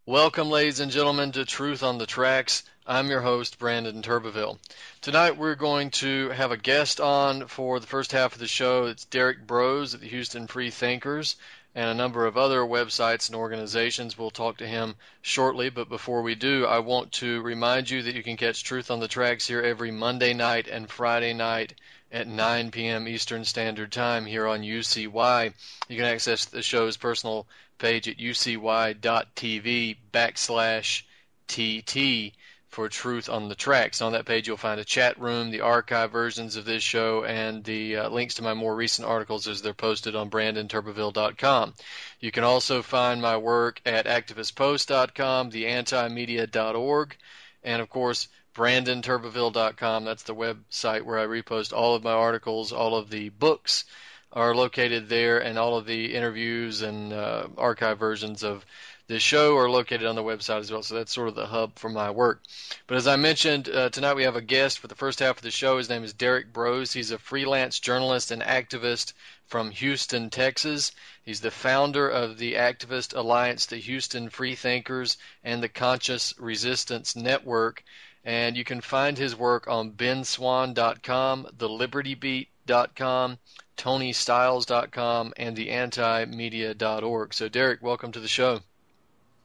Welcome, ladies and gentlemen, to Truth on the Tracks. I'm your host, Brandon Turbeville. Tonight we're going to have a guest on for the first half of the show. It's Derrick Broze of the Houston Free Thinkers and a number of other websites and organizations. We'll talk to him shortly, but before we do, I want to remind you that you can catch Truth on the Tracks here every Monday night and Friday night at 9 p.m. Eastern Standard Time here on UCY. You can access the show's personal page at ucy.tv/TT for Truth on the Tracks. On that page, you'll find a chat room, the archive versions of this show, and the links to my more recent articles as they're posted on BrandonTurbeville.com. You can also find my work at activistpost.com, theantimedia.org, and of course, BrandonTurbeville.com. That's the website where I repost all of my articles, all of the books are located there, and all of the interviews and archive versions of this show are located on the website as well. So that's sort of the hub for my work. But as I mentioned, tonight we have a guest for the first half of the show. His name is Derrick Broze. He's a freelance journalist and activist from Houston, Texas. He's the founder of the activist alliance, the Houston Free Thinkers, and the Conscious Resistance Network. And you can find his work on benswan.com, thelibertybeat.com, TonyStyles.com, and theantimedia.org. So, Derrick, welcome to the show.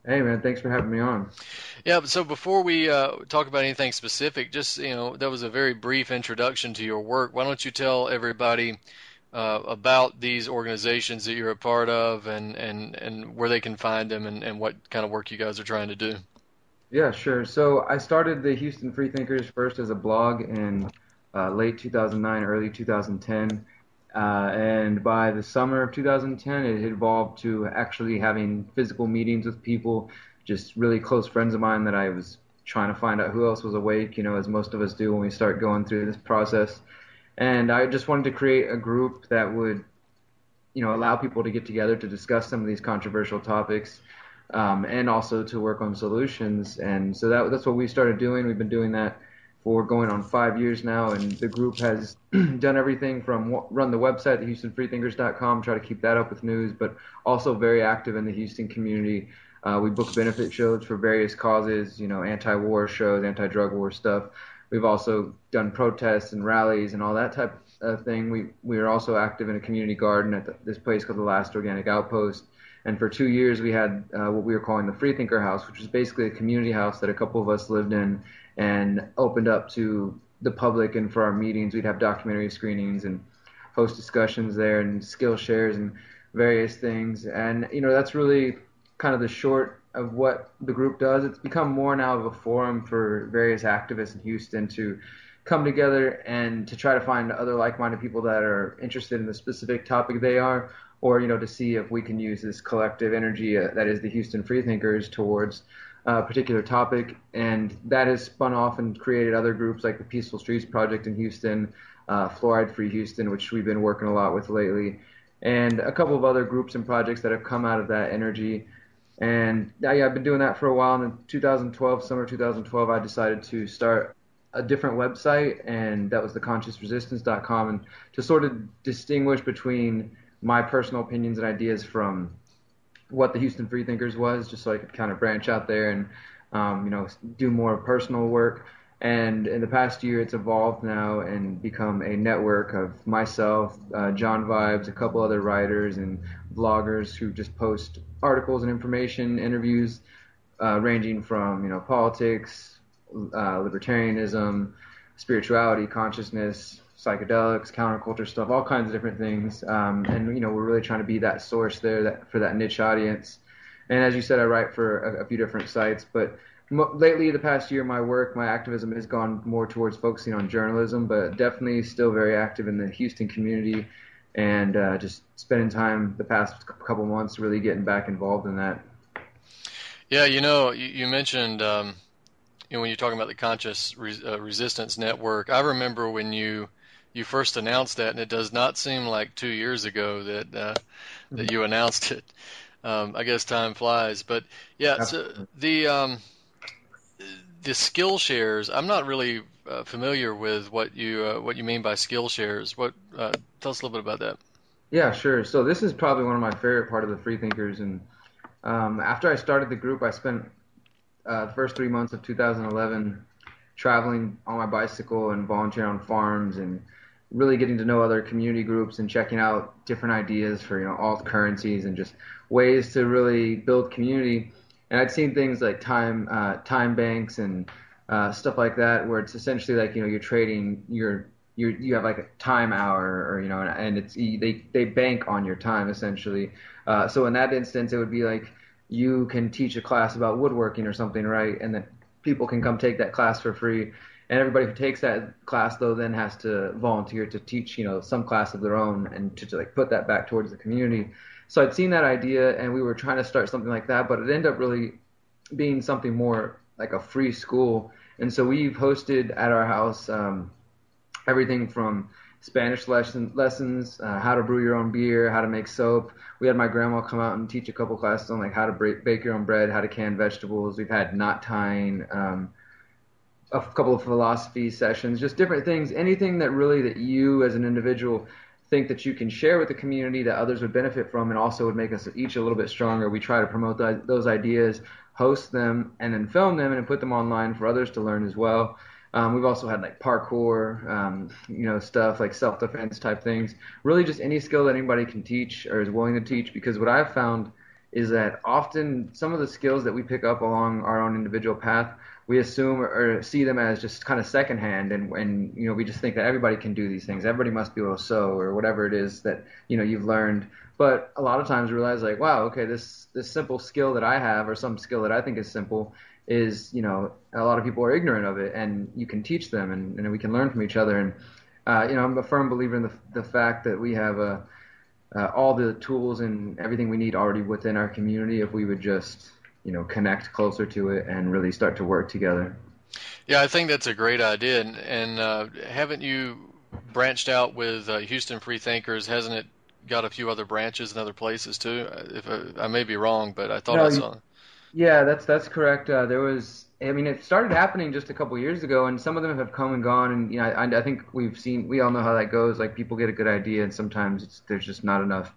Hey, man, thanks for having me on. Yeah, so before we talk about anything specific, just, that was a very brief introduction to your work. Why don't you tell everybody about these organizations that you're a part of and where they can find them and what kind of work you guys are trying to do? Yeah, sure. So I started the Houston Free Thinkers first as a blog in late 2009, early 2010. And by the summer of 2010, it had evolved to actually having physical meetings with people, just really close friends of mine that I was trying to find out who else was awake, as most of us do when we start going through this process. And I just wanted to create a group that would, allow people to get together to discuss some of these controversial topics, and also to work on solutions. And so that's what we started doing. We've been doing that for going on 5 years now, and the group has done everything from run the website, thehoustonfreethinkers.com, try to keep that up with news, but also very active in the Houston community. We book benefit shows for various causes, anti-war shows, anti-drug war stuff. We've also done protests and rallies and all that type of thing. We are also active in a community garden at this place called the Last Organic Outpost. And for 2 years, we had what we were calling the Freethinker House, which was basically a community house that a couple of us lived in and opened up to the public. And for our meetings, we'd have documentary screenings and host discussions there and skill shares and various things. And, that's really kind of the short of what the group does. It's become more now of a forum for various activists in Houston to come together and to try to find other like-minded people that are interested in the specific topic they are, or, to see if we can use this collective energy that is the Houston Freethinkers towards a particular topic. And that has spun off and created other groups like the Peaceful Streets Project in Houston, Fluoride Free Houston, which we've been working a lot with lately, and a couple of other groups and projects that have come out of that energy. And I've been doing that for a while. And in 2012, summer 2012, I decided to start a different website, and that was theconsciousresistance.com, and to sort of distinguish between my personal opinions and ideas from what the Houston Freethinkers was, just so I could kind of branch out there and, do more personal work. And in the past year, it's evolved now and become a network of myself, John Vibes, a couple other writers and vloggers who just post articles and information, interviews, ranging from, politics, libertarianism, spirituality, consciousness, psychedelics, counterculture stuff, all kinds of different things. And, we're really trying to be that source there for that niche audience. And as you said, I write for a few different sites, but lately, the past year, my activism has gone more towards focusing on journalism, but definitely still very active in the Houston community, and just spending time the past couple months really getting back involved in that. Yeah, you mentioned, when you're talking about the Conscious Resistance Network, I remember when you first announced that, and it does not seem like 2 years ago that you announced it. I guess time flies, but yeah. So the skill shares, I'm not really familiar with what you mean by skill shares. What tell us a little bit about that. Yeah, sure. So this is probably one of my favorite part of the Freethinkers, and After I started the group, I spent the first 3 months of 2011 traveling on my bicycle and volunteering on farms and really getting to know other community groups and checking out different ideas for alt currencies and just ways to really build community. And I'd seen things like time banks and stuff like that, where it's essentially like you're trading you have like a time hour, or and it's they bank on your time essentially. So in that instance, it would be like you can teach a class about woodworking or something, right? And then people can come take that class for free. And everybody who takes that class, though, then has to volunteer to teach, some class of their own and to like put that back towards the community. So I'd seen that idea, and we were trying to start something like that, but it ended up really being something more like a free school. And so we've hosted at our house everything from Spanish lessons, how to brew your own beer, how to make soap. We had my grandma come out and teach a couple classes on like how to bake your own bread, how to can vegetables. We've had knot tying, a couple of philosophy sessions, just different things, anything that you as an individual think that you can share with the community that others would benefit from and also would make us each a little bit stronger. We try to promote those ideas, host them, and then film them and put them online for others to learn as well. We've also had like parkour, stuff like self-defense type things. Really just any skill that anybody can teach or is willing to teach, because what I've found is that often some of the skills that we pick up along our own individual path, we assume or see them as just kind of secondhand, and we just think that everybody can do these things. Everybody must be able to sew or whatever it is that you've learned. But a lot of times we realize like, wow, okay, this simple skill that I have or some skill that I think is simple is, a lot of people are ignorant of it, and you can teach them, and we can learn from each other. And I'm a firm believer in the fact that we have all the tools and everything we need already within our community if we would just connect closer to it and really start to work together. Yeah, I think that's a great idea. And haven't you branched out with Houston Free Thinkers? Hasn't it got a few other branches in other places too? If I may be wrong, but I thought I No, saw. yeah, that's correct. It started happening just a couple years ago, and some of them have come and gone. And I think we all know how that goes. Like people get a good idea, and sometimes there's just not enough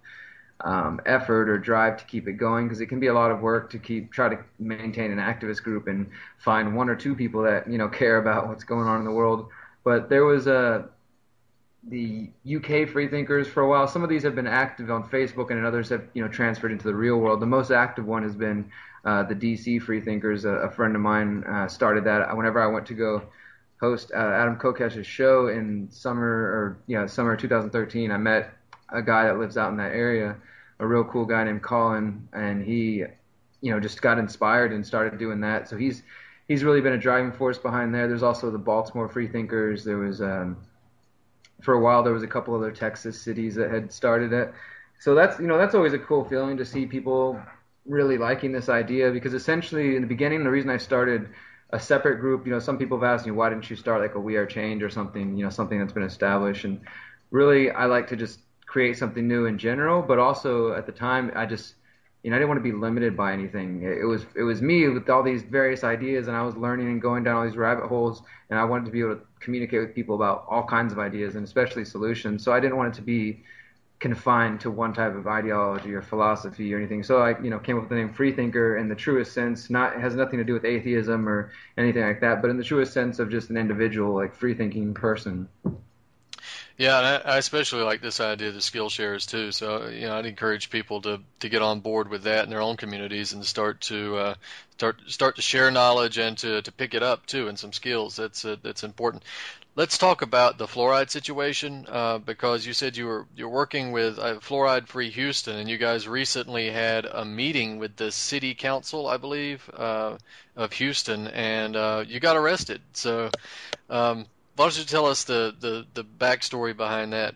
effort or drive to keep it going, because it can be a lot of work to try to maintain an activist group and find one or two people that care about what's going on in the world. But there was the UK freethinkers for a while. Some of these have been active on Facebook, and others have transferred into the real world. The most active one has been the DC freethinkers. A friend of mine started that. Whenever I went to go host Adam Kokesh's show in summer 2013, I met a guy that lives out in that area, a real cool guy named Colin, and he just got inspired and started doing that. So he's really been a driving force behind there. There's also the Baltimore freethinkers. There was for a while there was a couple other Texas cities that had started it. So that's always a cool feeling to see people really liking this idea, because essentially in the beginning, the reason I started a separate group, some people have asked me, why didn't you start like a We Are Change or something, something that's been established? And really I like to just create something new in general, but also at the time I just I didn't want to be limited by anything. It was me with all these various ideas, and I was learning and going down all these rabbit holes, and I wanted to be able to communicate with people about all kinds of ideas and especially solutions. So I didn't want it to be confined to one type of ideology or philosophy or anything. So I came up with the name Freethinker in the truest sense. It has nothing to do with atheism or anything like that, but in the truest sense of just an individual, like free thinking person. Yeah, and I especially like this idea of the skill shares too. So, I'd encourage people to get on board with that in their own communities and start to share knowledge and to pick it up too, and some skills. That's important. Let's talk about the fluoride situation, because you said you're working with Fluoride Free Houston, and you guys recently had a meeting with the city council, I believe, of Houston, and you got arrested. So. Why don't you tell us the backstory behind that?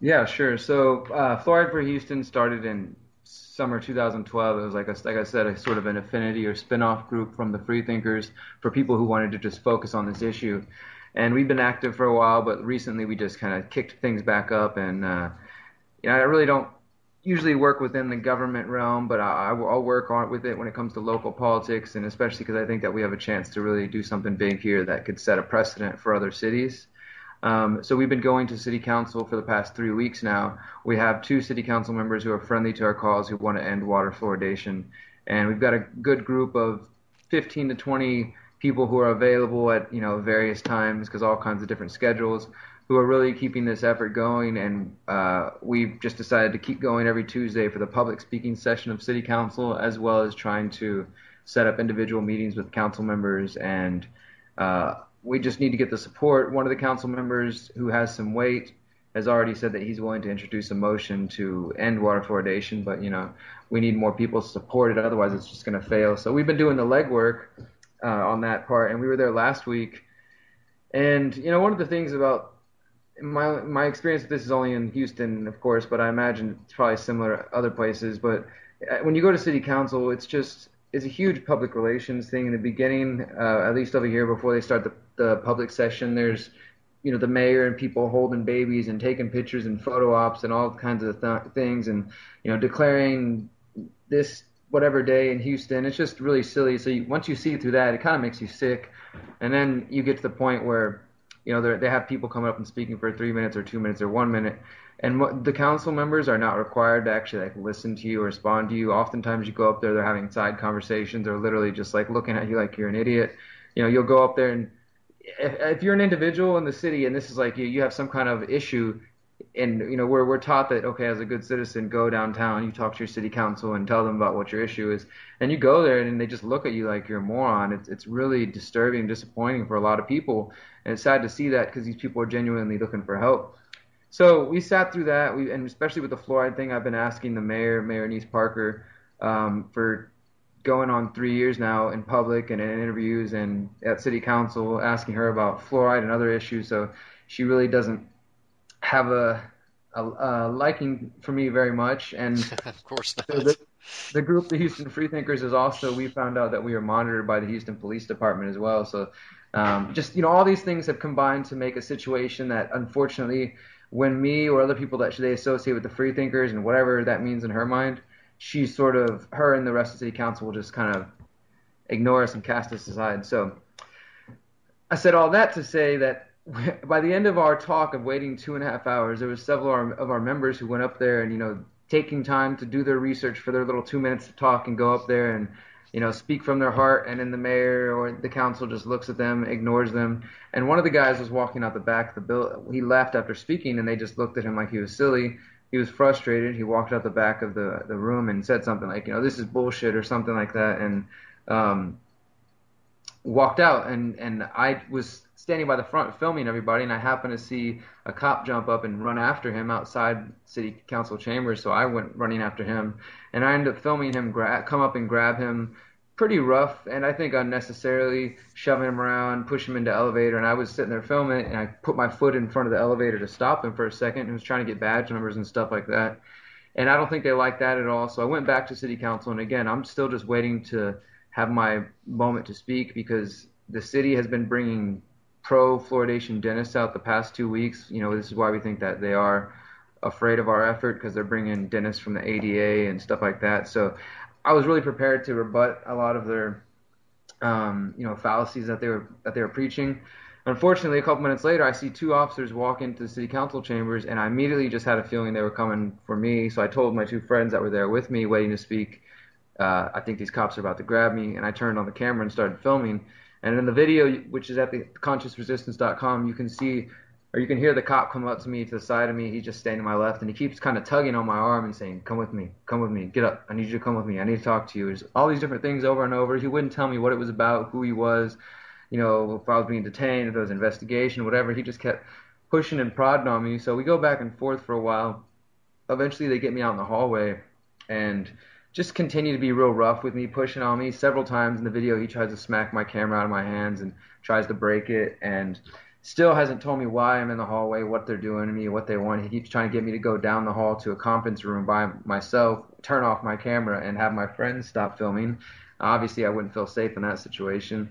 Yeah, sure. So Fluoride for Houston started in summer 2012. It was like I said, a sort of an affinity or spin-off group from the Freethinkers for people who wanted to just focus on this issue. And we've been active for a while, but recently we just kind of kicked things back up. And I really don't usually work within the government realm, but I'll work with it when it comes to local politics, and especially because I think that we have a chance to really do something big here that could set a precedent for other cities. So we've been going to city council for the past 3 weeks now. We have two city council members who are friendly to our cause who want to end water fluoridation. And we've got a good group of 15 to 20 people who are available at, various times because all kinds of different schedules who are really keeping this effort going. And we've just decided to keep going every Tuesday for the public speaking session of city council, as well as trying to set up individual meetings with council members. And we just need to get the support. One of the council members who has some weight has already said that he's willing to introduce a motion to end water fluoridation, but we need more people to support it. Otherwise, it's just going to fail. So we've been doing the legwork on that part, and we were there last week. And one of the things about my experience with this is only in Houston, of course, but I imagine it's probably similar other places. But when you go to city council, it's a huge public relations thing in the beginning, at least over here before they start the public session. There's, the mayor and people holding babies and taking pictures and photo ops and all kinds of things and, declaring this whatever day in Houston. It's just really silly. So once you see through that, it kind of makes you sick. And then you get to the point where, they have people coming up and speaking for 3 minutes or 2 minutes or 1 minute. And the council members are not required to actually listen to you or respond to you. Oftentimes you go up there, they're having side conversations or literally just looking at you like you're an idiot. You'll go up there and if you're an individual in the city and this is you have some kind of issue, and we're taught that, okay, as a good citizen, go downtown, you talk to your city council and tell them about what your issue is, and you go there and they just look at you like you're a moron. It's really disturbing and disappointing for a lot of people, and it's sad to see that because these people are genuinely looking for help. So we sat through that, and especially with the fluoride thing, I've been asking the Mayor Niece Parker, for going on 3 years now in public and in interviews and at city council, asking her about fluoride and other issues. So she really doesn't have a liking for me very much. And Of course so not. the group, the Houston Freethinkers, is also, we found out that we are monitored by the Houston Police Department as well. So just, all these things have combined to make a situation that, unfortunately, when me or other people that they associate with the Freethinkers and whatever that means in her mind, her and the rest of the city council will just kind of ignore us and cast us aside. So I said all that to say that by the end of our talk of waiting 2.5 hours, there was several of our members who went up there and, taking time to do their research for their little 2 minutes to talk and go up there and, speak from their heart. And then the mayor or the council just looks at them, ignores them. And one of the guys was walking out the back of the building. He left after speaking, and they just looked at him like he was silly. He was frustrated. He walked out the back of the room and said something like, this is bullshit or something like that, and walked out. And I was standing by the front filming everybody, and I happened to see a cop jump up and run after him outside city council chambers, so I went running after him, and I ended up filming him come up and grab him pretty rough, and I think unnecessarily, shoving him around, push him into the elevator, and I was sitting there filming it, and I put my foot in front of the elevator to stop him for a second. He was trying to get badge numbers and stuff like that, and I don't think they liked that at all. So I went back to city council, and again, I'm still just waiting to have my moment to speak, because the city has been bringing pro-fluoridation dentists out the past 2 weeks. This is why we think that they are afraid of our effort, because they're bringing dentists from the ADA and stuff like that. So I was really prepared to rebut a lot of their, fallacies that they were preaching. Unfortunately, a couple minutes later, I see two officers walk into the city council chambers, and I immediately just had a feeling they were coming for me. So I told my two friends that were there with me, waiting to speak, I think these cops are about to grab me, and I turned on the camera and started filming. And in the video, which is at the consciousresistance.com, you can see, or you can hear the cop come up to me to the side of me. He's just standing to my left, and he keeps kind of tugging on my arm and saying, come with me, get up, I need you to come with me, I need to talk to you. There's all these different things over and over. He wouldn't tell me what it was about, who he was, if I was being detained, if there was an investigation, whatever. He just kept pushing and prodding on me. So we go back and forth for a while. Eventually they get me out in the hallway and just continue to be real rough with me, pushing on me. Several times in the video, he tries to smack my camera out of my hands and tries to break it, and still hasn't told me why I'm in the hallway, what they're doing to me, what they want. He keeps trying to get me to go down the hall to a conference room by myself, turn off my camera, and have my friends stop filming. Obviously, I wouldn't feel safe in that situation.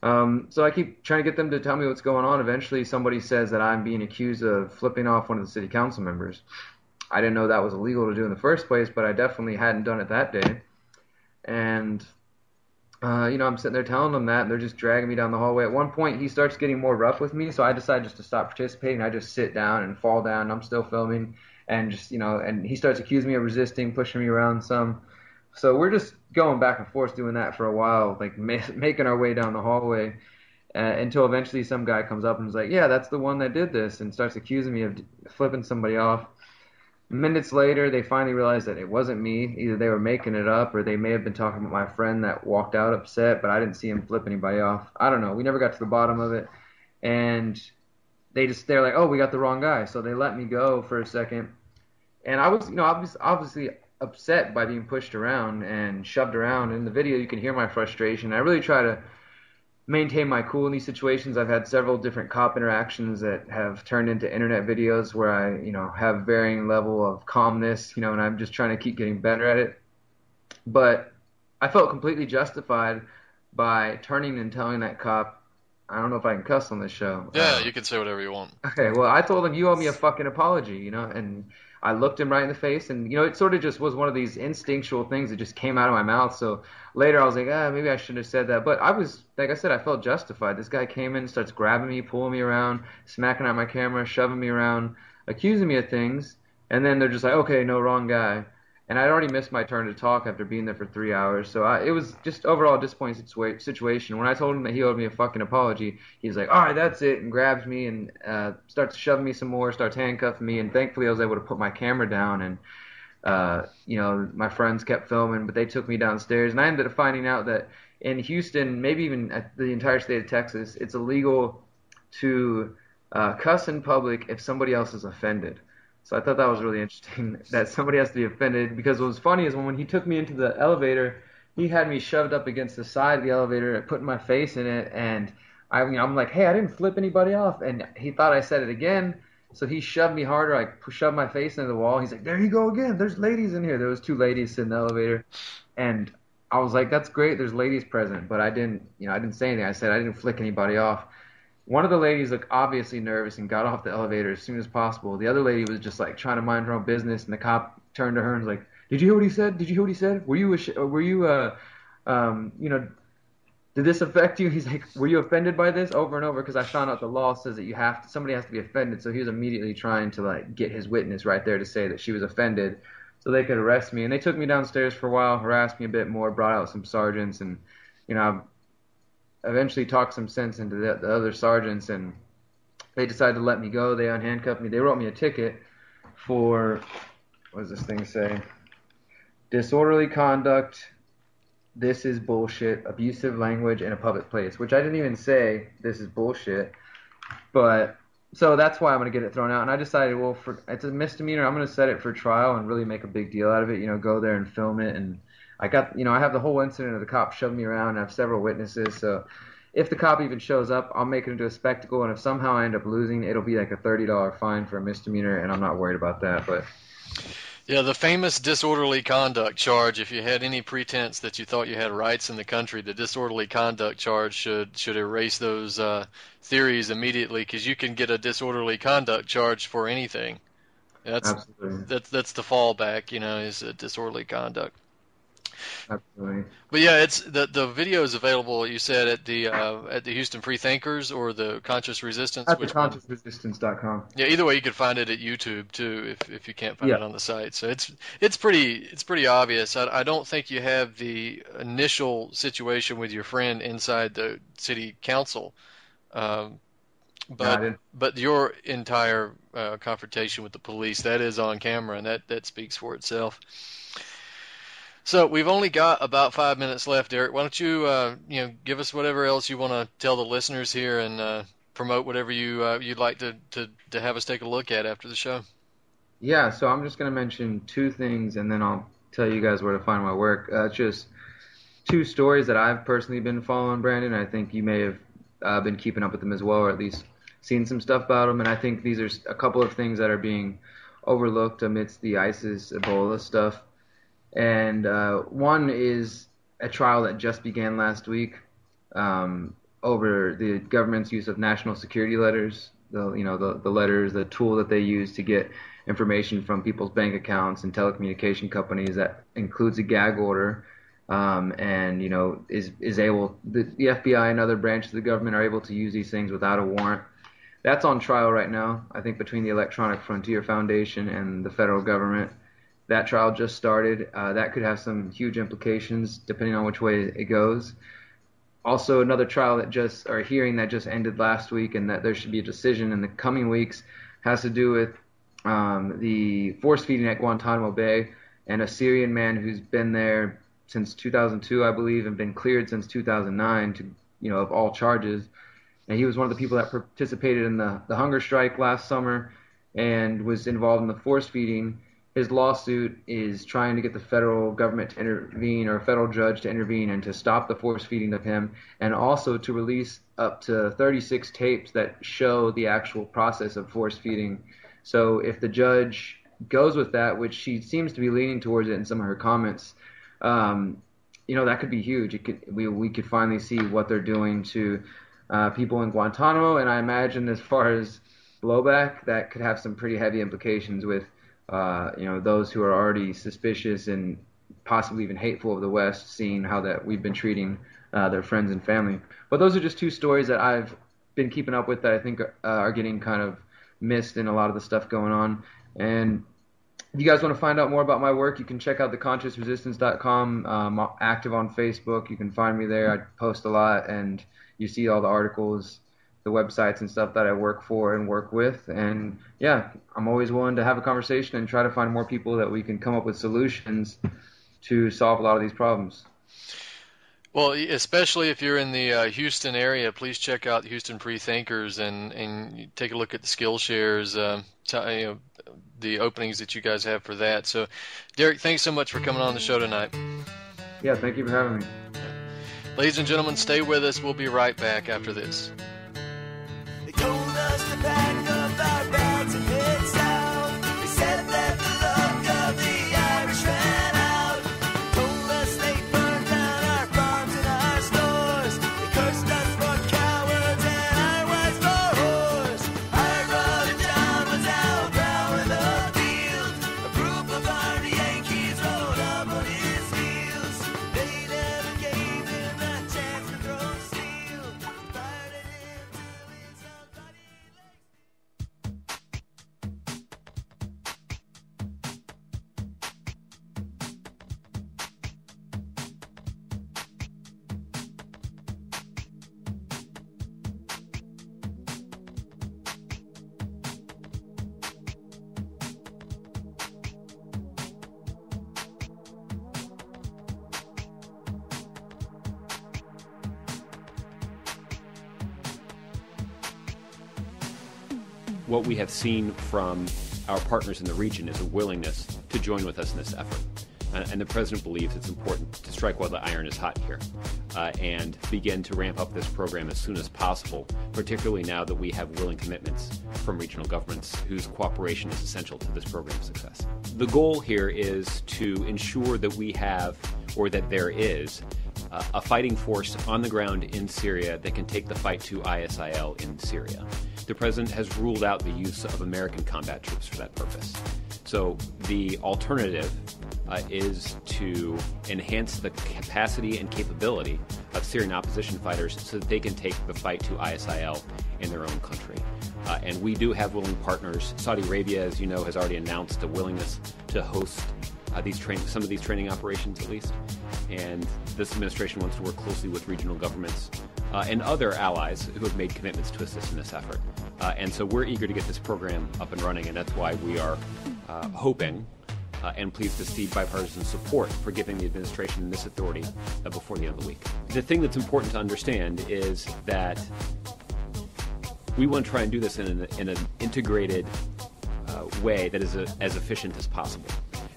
So I keep trying to get them to tell me what's going on. Eventually, somebody says that I'm being accused of flipping off one of the city council members. I didn't know that was illegal to do in the first place, but I definitely hadn't done it that day. And I'm sitting there telling them that, and they're just dragging me down the hallway. At one point, he starts getting more rough with me, so I decide just to stop participating. I just sit down and fall down. And I'm still filming, and and he starts accusing me of resisting, pushing me around some. So we're just going back and forth doing that for a while, like making our way down the hallway, until eventually some guy comes up and is like, "Yeah, that's the one that did this," and starts accusing me of flipping somebody off. Minutes later, they finally realized that it wasn't me. Either they were making it up or they may have been talking about my friend that walked out upset, but I didn't see him flip anybody off. I don't know. We never got to the bottom of it. And they're like, "Oh, we got the wrong guy." So they let me go for a second. And I was, obviously upset by being pushed around and shoved around. In the video, you can hear my frustration. I really try to maintain my cool in these situations. I've had several different cop interactions that have turned into internet videos where I, have varying level of calmness, and I'm just trying to keep getting better at it. But I felt completely justified by turning and telling that cop, I don't know if I can cuss on this show. Yeah, you can say whatever you want. Okay, well, I told him you owe me a fucking apology, and I looked him right in the face, and it sort of just was one of these instinctual things that just came out of my mouth. So later I was like, maybe I shouldn't have said that, but I was, like I said, I felt justified. This guy came in, starts grabbing me, pulling me around, smacking at my camera, shoving me around, accusing me of things, and then they're just like, okay, no, wrong guy. And I'd already missed my turn to talk after being there for 3 hours, so it was just overall a disappointing situation. When I told him that he owed me a fucking apology, he was like, all right, that's it, and grabs me and starts shoving me some more, starts handcuffing me, and thankfully I was able to put my camera down, and my friends kept filming, but they took me downstairs, and I ended up finding out that in Houston, maybe even at the entire state of Texas, it's illegal to cuss in public if somebody else is offended. So I thought that was really interesting that somebody has to be offended, because what was funny is when he took me into the elevator, he had me shoved up against the side of the elevator, putting my face in it, and I'm like, hey, I didn't flip anybody off, and he thought I said it again, so he shoved me harder. I shoved my face into the wall. He's like, there you go again. There's ladies in here. There was 2 ladies sitting in the elevator, and I was like, that's great. There's ladies present, but I didn't say anything. I said I didn't flick anybody off. One of the ladies looked obviously nervous and got off the elevator as soon as possible. The other lady was just like trying to mind her own business, and the cop turned to her and was like, "Did you hear what he said? Did you hear what he said? Did this affect you?" He's like, "Were you offended by this?" Over and over, because I found out the law says that somebody has to be offended. So he was immediately trying to like get his witness right there to say that she was offended, so they could arrest me. And they took me downstairs for a while, harassed me a bit more, brought out some sergeants, and eventually talked some sense into the other sergeants, and they decided to let me go. They unhandcuffed me. They wrote me a ticket for, what does this thing say? Disorderly conduct, this is bullshit, abusive language in a public place, which I didn't even say this is bullshit. But so that's why I'm going to get it thrown out. And I decided, well, it's a misdemeanor. I'm going to set it for trial and really make a big deal out of it, go there and film it. And I have the whole incident of the cop shoving me around, and I have several witnesses. So if the cop even shows up, I'll make it into a spectacle. And if somehow I end up losing, it'll be like a $30 fine for a misdemeanor, and I'm not worried about that. But yeah, the famous disorderly conduct charge, if you had any pretense that you thought you had rights in the country, the disorderly conduct charge should erase those theories immediately, because you can get a disorderly conduct charge for anything. absolutely, That's the fallback, is disorderly conduct. absolutely. But yeah, it's the video is available. You said at the Houston Free Thinkers or the Conscious Resistance. At Which one? theconsciousresistance.com. Yeah, either way, you could find it at YouTube too if you can't find Yeah, it on the site. So it's pretty obvious. I don't think you have the initial situation with your friend inside the city council, um, no, I but didn't. but your entire confrontation with the police, that is on camera, and that speaks for itself. So we've only got about 5 minutes left, Derrick. Why don't give us whatever else you want to tell the listeners here, and promote whatever you'd like to have us take a look at after the show. Yeah, so I'm just going to mention 2 things, and then I'll tell you guys where to find my work. Just 2 stories that I've personally been following, Brandon. I think you may have been keeping up with them as well, or at least seen some stuff about them. And I think these are a couple of things that are being overlooked amidst the ISIS Ebola stuff. And one is a trial that just began last week over the government's use of national security letters. The letters, the tool that they use to get information from people's bank accounts and telecommunication companies, that includes a gag order and is able the FBI and other branches of the government are able to use these things without a warrant. That's on trial right now, I think, between the Electronic Frontier Foundation and the federal government. That trial just started. That could have some huge implications depending on which way it goes. Also, another trial or hearing that just ended last week, and that there should be a decision in the coming weeks, has to do with the force feeding at Guantanamo Bay, and a Syrian man who's been there since 2002, I believe, and been cleared since 2009 of all charges. And he was one of the people that participated in the hunger strike last summer and was involved in the force feeding. His lawsuit is trying to get the federal government to intervene, or a federal judge to intervene and to stop the force feeding of him, and also to release up to 36 tapes that show the actual process of force feeding. So if the judge goes with that, which she seems to be leaning towards it in some of her comments, that could be huge. We could finally see what they're doing to people in Guantanamo, and I imagine as far as blowback, that could have some pretty heavy implications with those who are already suspicious and possibly even hateful of the West, seeing how that we've been treating their friends and family. But those are just two stories that I've been keeping up with that I think are getting kind of missed in a lot of the stuff going on. And if you guys want to find out more about my work, you can check out theconsciousresistance.com. I'm active on Facebook. You can find me there. I post a lot, and you see all the articles, the websites and stuff that I work for and work with. And yeah, I'm always willing to have a conversation and try to find more people that we can come up with solutions to solve a lot of these problems. Well, especially if you're in the Houston area, please check out Houston Free Thinkers and take a look at the Skillshares, the openings that you guys have for that. So, Derrick, thanks so much for coming on the show tonight. Yeah, thank you for having me. Ladies and gentlemen, stay with us. We'll be right back after this. They told us to pack up our bags and head south. They said that the luck of the Irish ran out. They told us they burned down our farms and our stores. They cursed us for cowards and our wives for whores. Our brother John was out plowing the field. A group of army Yankees rode up on his heels. They never gave him a chance to throw steel. Fired at him till his own body legs. What we have seen from our partners in the region is a willingness to join with us in this effort. And the President believes it's important to strike while the iron is hot here and begin to ramp up this program as soon as possible, particularly now that we have willing commitments from regional governments whose cooperation is essential to this program's success. The goal here is to ensure that we have, or that there is, a fighting force on the ground in Syria that can take the fight to ISIL in Syria. The President has ruled out the use of American combat troops for that purpose. So the alternative is to enhance the capacity and capability of Syrian opposition fighters so that they can take the fight to ISIL in their own country. And we do have willing partners. Saudi Arabia, as you know, has already announced a willingness to host some of these training operations at least. And this administration wants to work closely with regional governments and other allies who have made commitments to assist in this effort. And so we're eager to get this program up and running, and that's why we are hoping and pleased to see bipartisan support for giving the administration this authority before the end of the week. The thing that's important to understand is that we want to try and do this in an integrated way that is as efficient as possible.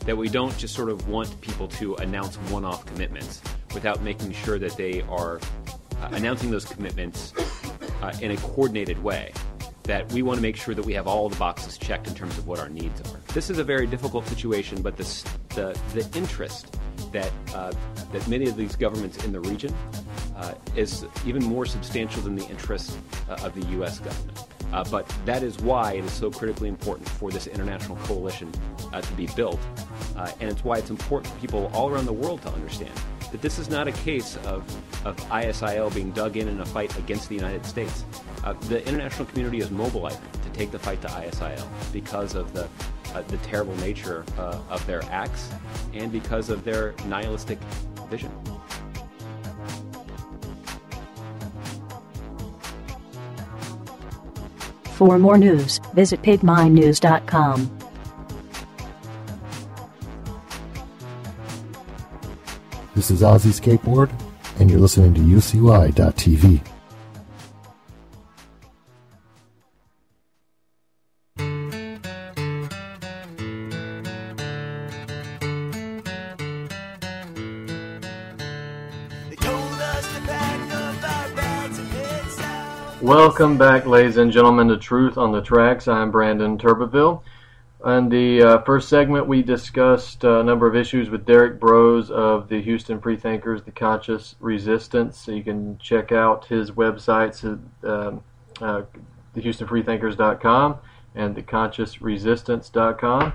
That we don't just sort of want people to announce one-off commitments without making sure that they are announcing those commitments in a coordinated way. That we want to make sure that we have all the boxes checked in terms of what our needs are. This is a very difficult situation, but the interest that many of these governments in the region is even more substantial than the interest of the U.S. government. But that is why it is so critically important for this international coalition to be built. And it's why it's important for people all around the world to understand that this is not a case of ISIL being dug in a fight against the United States. The international community is mobilizing to take the fight to ISIL because of the terrible nature of their acts and because of their nihilistic vision. For more news, visit pigminews.com. This is Ozzy Skateboard, and you're listening to UCY.tv. Welcome back, ladies and gentlemen, to Truth on the Tracks. I'm Brandon Turbeville. In the first segment, we discussed a number of issues with Derrick Broze of the Houston Freethinkers, The Conscious Resistance. So you can check out his websites at thehoustonfreethinkers.com and theconsciousresistance.com.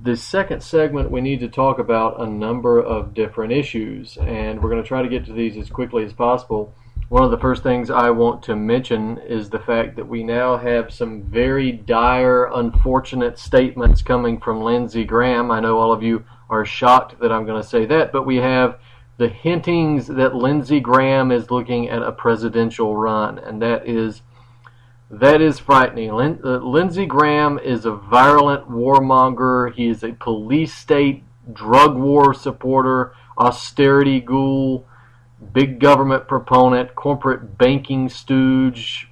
The second segment, we need to talk about a number of different issues, and we're going to try to get to these as quickly as possible. One of the first things I want to mention is the fact that we now have some very dire, unfortunate statements coming from Lindsey Graham. I know all of you are shocked that I'm going to say that, but we have the hintings that Lindsey Graham is looking at a presidential run, and that is frightening. Lindsey Graham is a virulent warmonger. He is a police state drug war supporter, austerity ghoul, big government proponent, corporate banking stooge,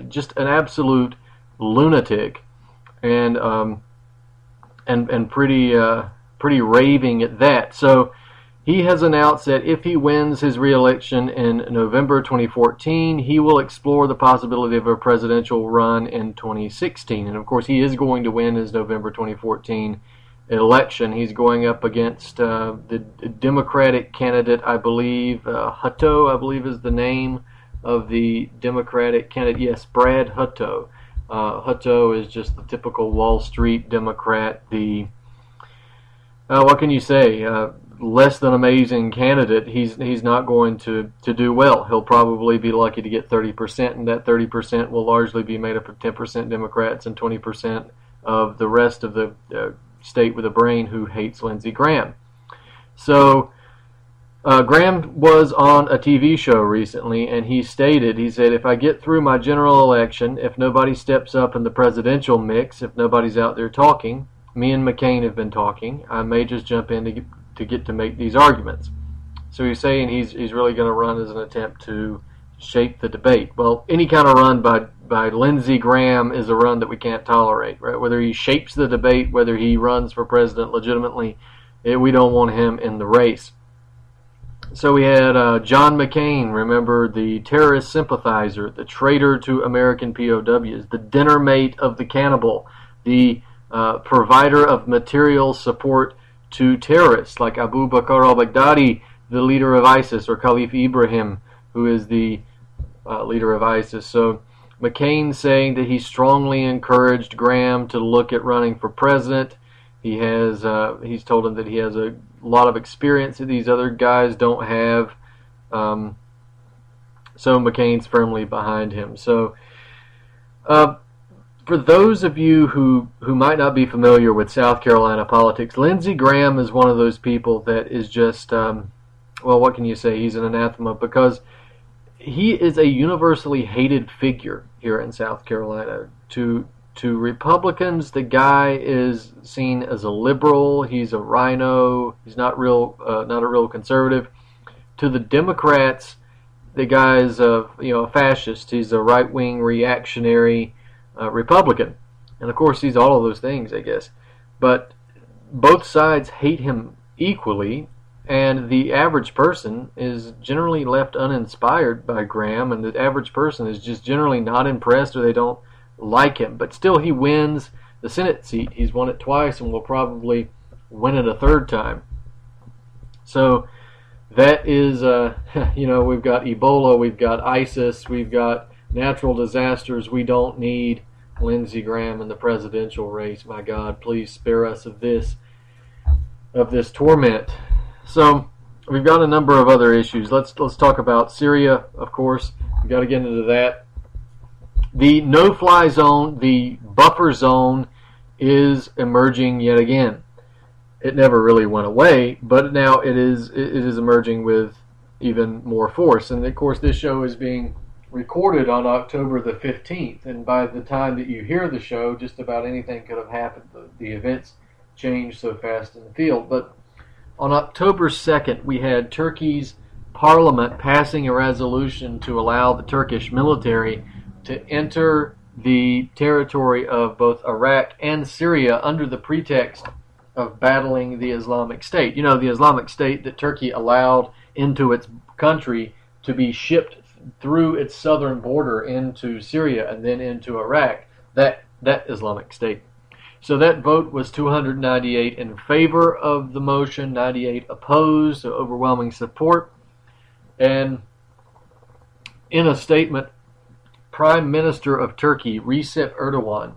just an absolute lunatic, and pretty raving at that. So he has announced that if he wins his re-election in November 2014, he will explore the possibility of a presidential run in 2016. And of course, he is going to win his November 2014 election. He's going up against the Democratic candidate, I believe, Hutto, I believe is the name of the Democratic candidate. Yes, Brad Hutto. Hutto is just the typical Wall Street Democrat, the, what can you say, less than amazing candidate. He's not going to do well. He'll probably be lucky to get 30%, and that 30% will largely be made up of 10% Democrats and 20% of the rest of the state with a brain who hates Lindsey Graham. So Graham was on a TV show recently, and he said, if I get through my general election, if nobody steps up in the presidential mix, if nobody's out there talking, me and McCain have been talking, I may just jump in to get to make these arguments. So he's saying he's really going to run as an attempt to shape the debate. Well, any kind of run by Lindsey Graham is a run that we can't tolerate, right? Whether he shapes the debate, whether he runs for president legitimately, we don't want him in the race. So we had John McCain, remember, the terrorist sympathizer, the traitor to American POWs, the dinner mate of the cannibal, the provider of material support to terrorists like Abu Bakr al-Baghdadi, the leader of ISIS, or Khalif Ibrahim, who is the leader of ISIS. So McCain saying that he strongly encouraged Graham to look at running for president. He's told him that he has a lot of experience that these other guys don't have. So McCain's firmly behind him. So for those of you who might not be familiar with South Carolina politics, Lindsey Graham is one of those people that is just, well, what can you say? He's an anathema because he is a universally hated figure here in South Carolina. To Republicans, the guy is seen as a liberal. He's a rhino. He's not a real conservative. To the Democrats, the guy's a fascist. He's a right-wing reactionary Republican, and of course he's all of those things, I guess. But both sides hate him equally. And the average person is generally left uninspired by Graham, and the average person is just generally not impressed, or they don't like him. But still, he wins the Senate seat. He's won it twice and will probably win it a third time. So that is, we've got Ebola, we've got ISIS, we've got natural disasters. We don't need Lindsey Graham in the presidential race. My God, please spare us of this torment. So we've got a number of other issues. Let's talk about Syria, of course. We've got to get into that. The no-fly zone, the buffer zone, is emerging yet again. It never really went away, but now it is emerging with even more force. And of course, this show is being recorded on October the 15th, and by the time that you hear the show, just about anything could have happened. The events changed so fast in the field. But on October 2nd, we had Turkey's parliament passing a resolution to allow the Turkish military to enter the territory of both Iraq and Syria under the pretext of battling the Islamic State. You know, the Islamic State that Turkey allowed into its country to be shipped through its southern border into Syria and then into Iraq, that Islamic State. So that vote was 298 in favor of the motion, 98 opposed, so overwhelming support. And in a statement, Prime Minister of Turkey, Recep Erdogan,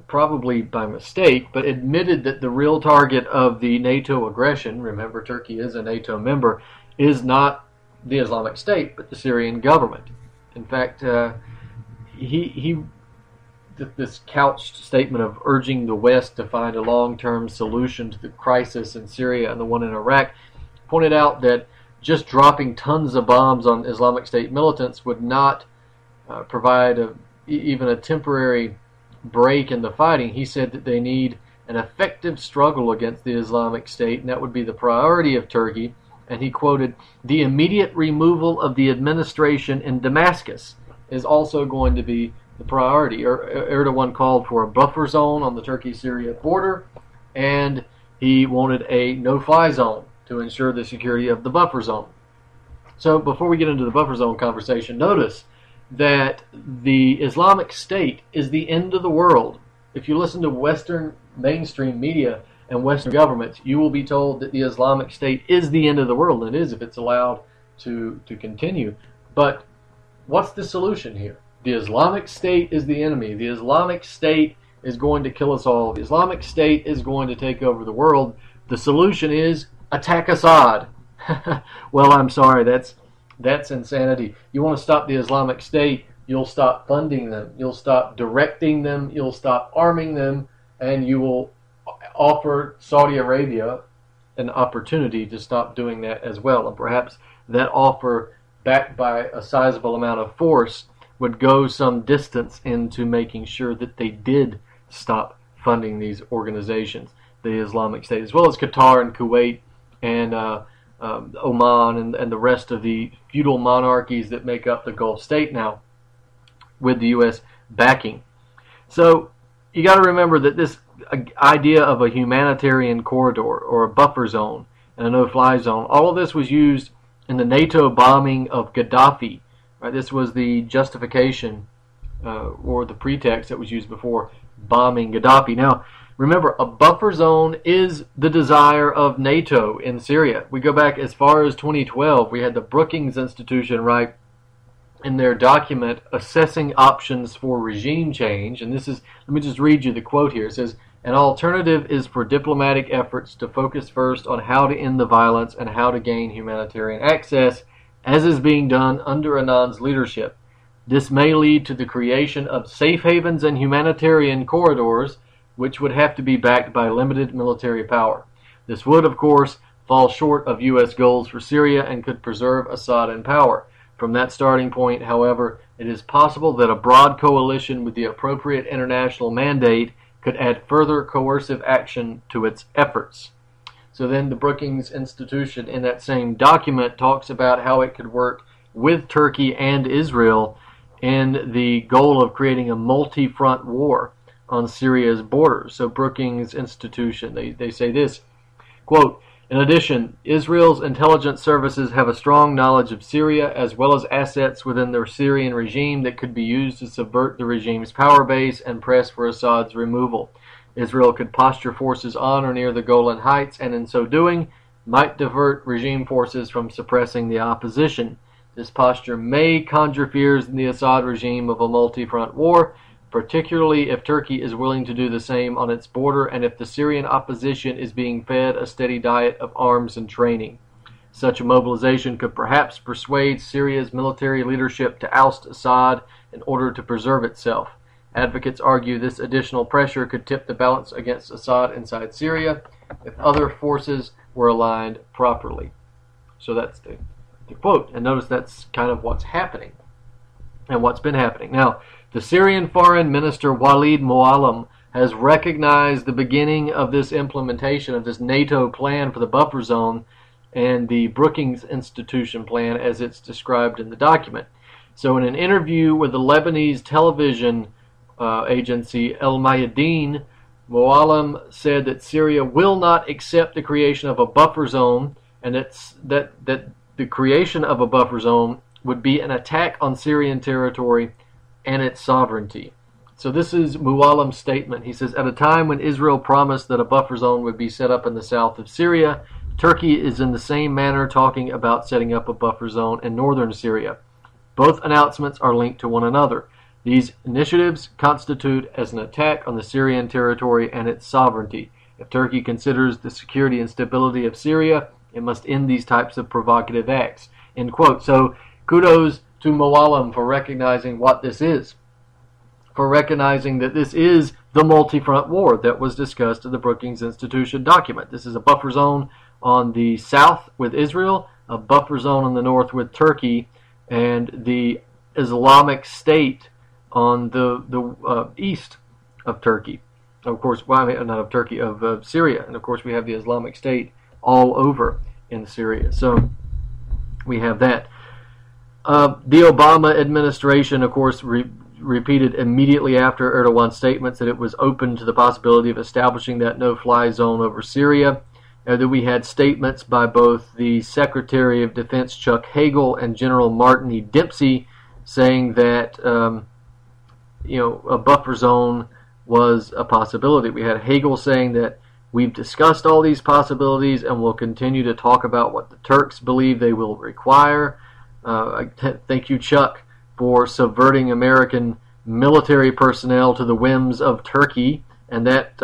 probably by mistake, but admitted that the real target of the NATO aggression, remember Turkey is a NATO member, is not the Islamic State, but the Syrian government. In fact, this couched statement of urging the West to find a long-term solution to the crisis in Syria and the one in Iraq pointed out that just dropping tons of bombs on Islamic State militants would not provide even a temporary break in the fighting. He said that they need an effective struggle against the Islamic State, and that would be the priority of Turkey. And he quoted, "The immediate removal of the administration in Damascus is also going to be the priority." Erdogan called for a buffer zone on the Turkey-Syria border, and he wanted a no-fly zone to ensure the security of the buffer zone. So before we get into the buffer zone conversation, notice that the Islamic State is the end of the world. If you listen to Western mainstream media and Western governments, you will be told that the Islamic State is the end of the world. And it is if it's allowed to continue. But what's the solution here? The Islamic State is the enemy. The Islamic State is going to kill us all. The Islamic State is going to take over the world. The solution is attack Assad. Well, I'm sorry, that's insanity. You want to stop the Islamic State, you'll stop funding them, you'll stop directing them, you'll stop arming them, and you will offer Saudi Arabia an opportunity to stop doing that as well. And perhaps that offer, backed by a sizable amount of force, would go some distance into making sure that they did stop funding these organizations, the Islamic State, as well as Qatar and Kuwait and Oman and the rest of the feudal monarchies that make up the Gulf state now, with the U.S. backing. So you got to remember that this idea of a humanitarian corridor or a buffer zone and a no-fly zone, all of this was used in the NATO bombing of Gaddafi. Right? This was the justification or the pretext that was used before bombing Gaddafi. Now, remember, a buffer zone is the desire of NATO in Syria. We go back as far as 2012. We had the Brookings Institution write in their document assessing options for regime change. And this is, let me just read you the quote here. It says, "An alternative is for diplomatic efforts to focus first on how to end the violence and how to gain humanitarian access, as is being done under Annan's leadership. This may lead to the creation of safe havens and humanitarian corridors, which would have to be backed by limited military power. This would, of course, fall short of U.S. goals for Syria and could preserve Assad in power. From that starting point, however, it is possible that a broad coalition with the appropriate international mandate could add further coercive action to its efforts." So then the Brookings Institution in that same document talks about how it could work with Turkey and Israel in the goal of creating a multi-front war on Syria's borders. So Brookings Institution, they say this, quote, "In addition, Israel's intelligence services have a strong knowledge of Syria as well as assets within the Syrian regime that could be used to subvert the regime's power base and press for Assad's removal. Israel could posture forces on or near the Golan Heights and in so doing might divert regime forces from suppressing the opposition. This posture may conjure fears in the Assad regime of a multi-front war, particularly if Turkey is willing to do the same on its border and if the Syrian opposition is being fed a steady diet of arms and training." Such a mobilization could perhaps persuade Syria's military leadership to oust Assad in order to preserve itself. Advocates argue this additional pressure could tip the balance against Assad inside Syria if other forces were aligned properly. So that's the quote. And notice that's kind of what's happening and what's been happening. Now, the Syrian Foreign Minister Walid Muallim has recognized the beginning of this implementation of this NATO plan for the buffer zone and the Brookings Institution plan as it's described in the document. So in an interview with the Lebanese television agency El Mayadeen, Muallim said that Syria will not accept the creation of a buffer zone, and that the creation of a buffer zone would be an attack on Syrian territory and its sovereignty. So this is Muallim's statement. He says, at a time when Israel promised that a buffer zone would be set up in the south of Syria, Turkey is in the same manner talking about setting up a buffer zone in northern Syria. Both announcements are linked to one another. These initiatives constitute as an attack on the Syrian territory and its sovereignty. If Turkey considers the security and stability of Syria, it must end these types of provocative acts. End quote. So kudos to Muallim for recognizing what this is, for recognizing that this is the multi-front war that was discussed in the Brookings Institution document. This is a buffer zone on the south with Israel, a buffer zone on the north with Turkey, and the Islamic State on the east of Turkey. Of course, well, I mean, not of Turkey, of Syria. And of course, we have the Islamic State all over in Syria. So we have that. The Obama administration, of course, repeated immediately after Erdogan's statements that it was open to the possibility of establishing that no-fly zone over Syria. That we had statements by both the Secretary of Defense Chuck Hagel and General Martin E. Dempsey saying that a buffer zone was a possibility. We had Hagel saying that we've discussed all these possibilities and will continue to talk about what the Turks believe they will require. Thank you, Chuck, for subverting American military personnel to the whims of Turkey and that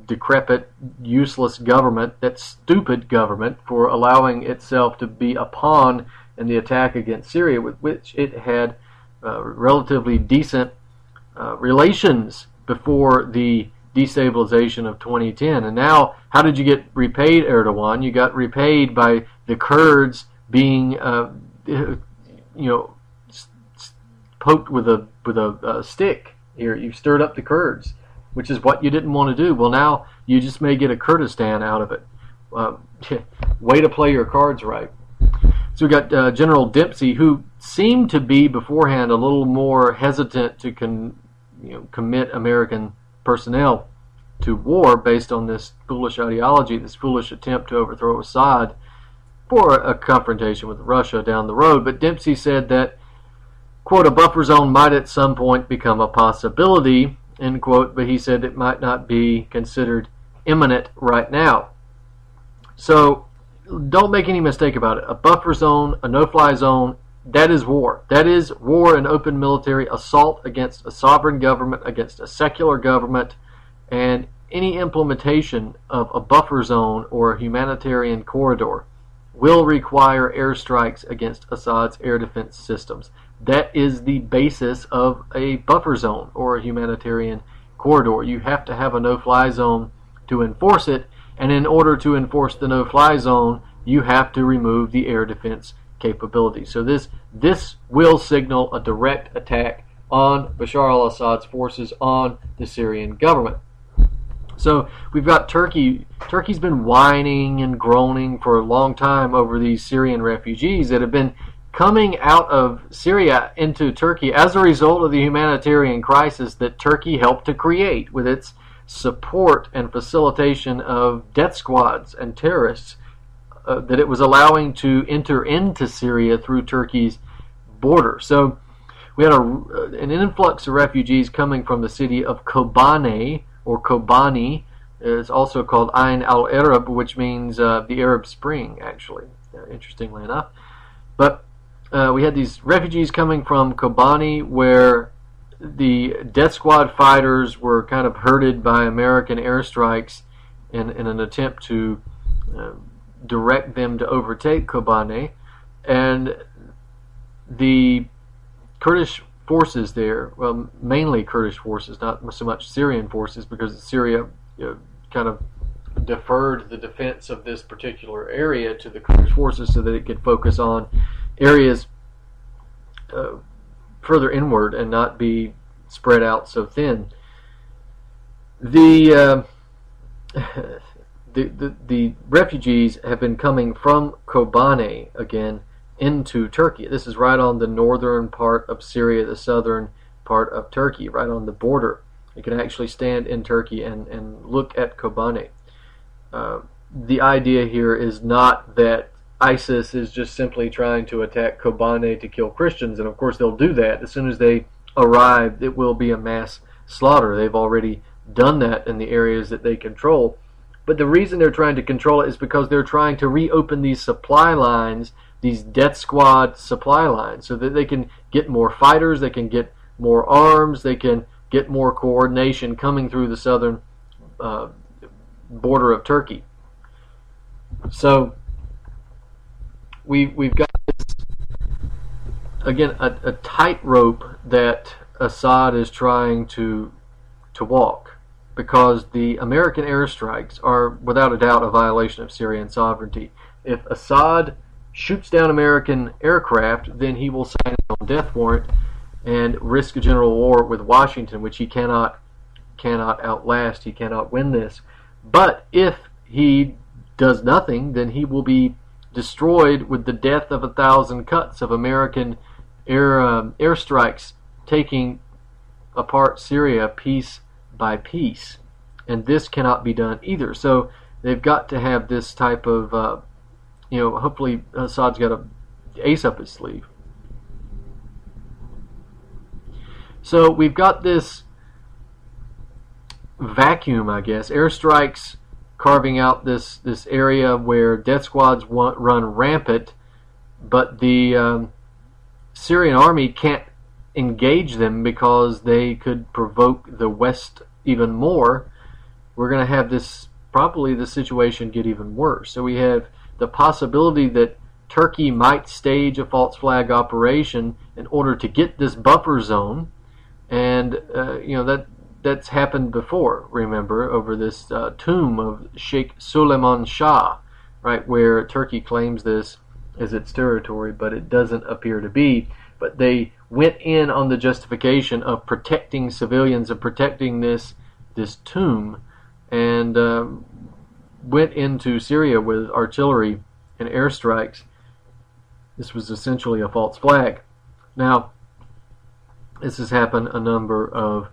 decrepit, useless government, that stupid government, for allowing itself to be a pawn in the attack against Syria, with which it had relatively decent relations before the destabilization of 2010. And now, how did you get repaid, Erdogan? You got repaid by the Kurds being, poked with a stick. Here, you stirred up the Kurds, which is what you didn't want to do. Well, now you just may get a Kurdistan out of it. Way to play your cards right. So we got General Dempsey, who seemed to be beforehand a little more hesitant to commit American personnel to war based on this foolish ideology, this foolish attempt to overthrow Assad for a confrontation with Russia down the road. But Dempsey said that, quote, a buffer zone might at some point become a possibility, end quote, but he said it might not be considered imminent right now. So don't make any mistake about it. A buffer zone, a no-fly zone, that is war. That is war and open military assault against a sovereign government, against a secular government, and any implementation of a buffer zone or a humanitarian corridor will require airstrikes against Assad's air defense systems. That is the basis of a buffer zone or a humanitarian corridor. You have to have a no-fly zone to enforce it, and in order to enforce the no-fly zone, you have to remove the air defense capability. So this will signal a direct attack on Bashar al-Assad's forces, on the Syrian government. So we've got Turkey. Turkey's been whining and groaning for a long time over these Syrian refugees that have been coming out of Syria into Turkey as a result of the humanitarian crisis that Turkey helped to create with its support and facilitation of death squads and terrorists that it was allowing to enter into Syria through Turkey's border. So we had an influx of refugees coming from the city of Kobane, or Kobani. It's also called Ain al-Arab, which means the Arab Spring, actually, interestingly enough. But we had these refugees coming from Kobani, where the death squad fighters were kind of herded by American airstrikes in an attempt to direct them to overtake Kobane, and the Kurdish forces there, well, mainly Kurdish forces, not so much Syrian forces, because Syria kind of deferred the defense of this particular area to the Kurdish forces so that it could focus on areas further inward and not be spread out so thin. The refugees have been coming from Kobane again into Turkey. This is right on the northern part of Syria, the southern part of Turkey, right on the border. You can actually stand in Turkey and look at Kobane. The idea here is not that ISIS is just simply trying to attack Kobane to kill Christians, and of course they'll do that. As soon as they arrive, it will be a mass slaughter. They've already done that in the areas that they control. But the reason they're trying to control it is because they're trying to reopen these supply lines, these death squad supply lines, so that they can get more fighters, they can get more arms, they can get more coordination coming through the southern border of Turkey. So we've got this, again, a tightrope that Assad is trying to walk, because the American airstrikes are without a doubt a violation of Syrian sovereignty. If Assad shoots down American aircraft, then he will sign a death warrant and risk a general war with Washington, which he cannot outlast. He cannot win this. But if he does nothing, then he will be destroyed with the death of 1,000 cuts of American airstrikes taking apart Syria piece by piece. And this cannot be done either. So they've got to have this type of, hopefully Assad's got an ace up his sleeve. So we've got this vacuum, I guess, airstrikes carving out this area where death squads run rampant, but the Syrian army can't engage them because they could provoke the West even more. We're going to have probably the situation get even worse. So we have the possibility that Turkey might stage a false flag operation in order to get this buffer zone, and that's happened before, remember, over this tomb of Sheikh Suleiman Shah, right, where Turkey claims this as its territory, but it doesn't appear to be. But they went in on the justification of protecting civilians and protecting this tomb, and went into Syria with artillery and airstrikes. This was essentially a false flag. Now, this has happened a number of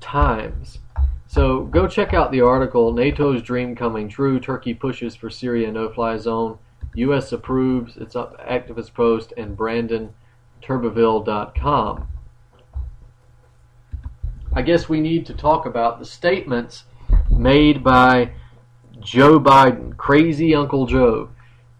times. So go check out the article, NATO's Dream Coming True, Turkey Pushes for Syria No-Fly Zone, U.S. Approves. It's up Activist Post and Turbeville.com. I guess we need to talk about the statements made by Joe Biden, crazy Uncle Joe.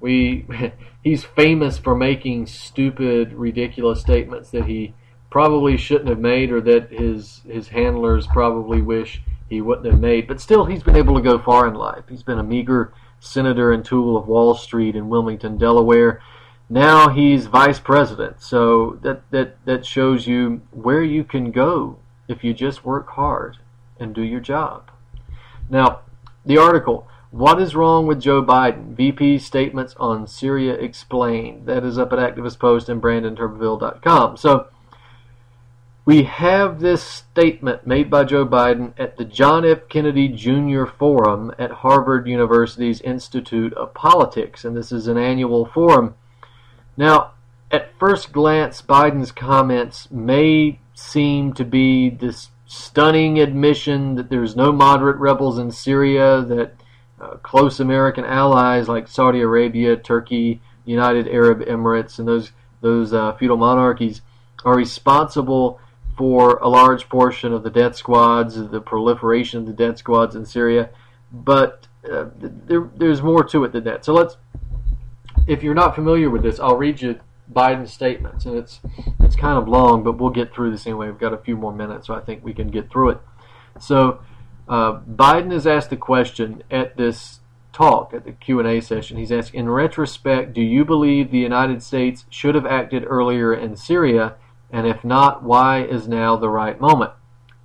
He's famous for making stupid, ridiculous statements that he probably shouldn't have made, or that his handlers probably wish he wouldn't have made. But still, he's been able to go far in life. He's been a meager senator and tool of Wall Street in Wilmington, Delaware. Now he's vice president. So that shows you where you can go if you just work hard and do your job. Now, the article, What is Wrong with Joe Biden? VP's Statements on Syria Explained. That is up at Activist Post and BrandonTurbeville.com. So we have this statement made by Joe Biden at the John F. Kennedy Jr. Forum at Harvard University's Institute of Politics, and this is an annual forum. Now, at first glance, Biden's comments may seem to be this stunning admission that there's no moderate rebels in Syria, that close American allies like Saudi Arabia, Turkey, United Arab Emirates, and those feudal monarchies are responsible for a large portion of the death squads, the proliferation of the death squads in Syria. But there's more to it than that. So if you're not familiar with this, I'll read you Biden's statements, and it's kind of long, but we'll get through this anyway. We've got a few more minutes, so I think we can get through it. So Biden is asked the question at this talk at the Q&A session. He's asking, in retrospect, do you believe the United States should have acted earlier in Syria? And if not, why is now the right moment?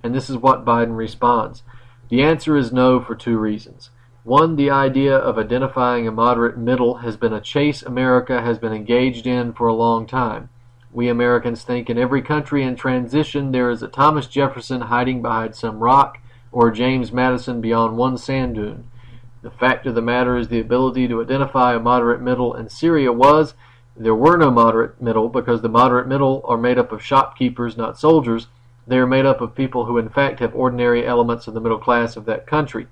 And this is what Biden responds. The answer is no for two reasons. One, the idea of identifying a moderate middle has been a chase America has been engaged in for a long time. We Americans think in every country in transition there is a Thomas Jefferson hiding behind some rock or James Madison beyond one sand dune. The fact of the matter is the ability to identify a moderate middle in Syria there were no moderate middle because the moderate middle are made up of shopkeepers, not soldiers. They are made up of people who in fact have ordinary elements of the middle class of that country.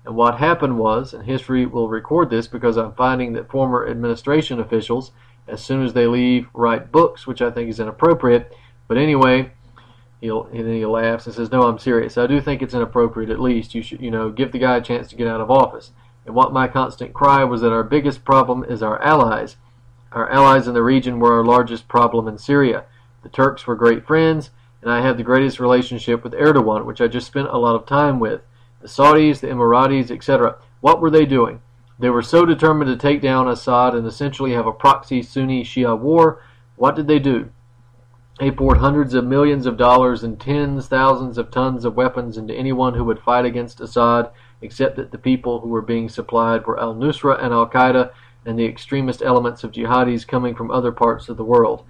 And what happened was, and history will record this because I'm finding that former administration officials, as soon as they leave, write books, which I think is inappropriate. But anyway, he laughs and says, no, I'm serious. I do think it's inappropriate at least. You should, give the guy a chance to get out of office. And what my constant cry was that our biggest problem is our allies. Our allies in the region were our largest problem in Syria. The Turks were great friends, and I have the greatest relationship with Erdogan, which I just spent a lot of time with. The Saudis, the Emiratis, etc. What were they doing? They were so determined to take down Assad and essentially have a proxy Sunni-Shia war. What did they do? They poured hundreds of millions of dollars and thousands of tons of weapons into anyone who would fight against Assad, except that the people who were being supplied were al-Nusra and al-Qaeda and the extremist elements of jihadis coming from other parts of the world.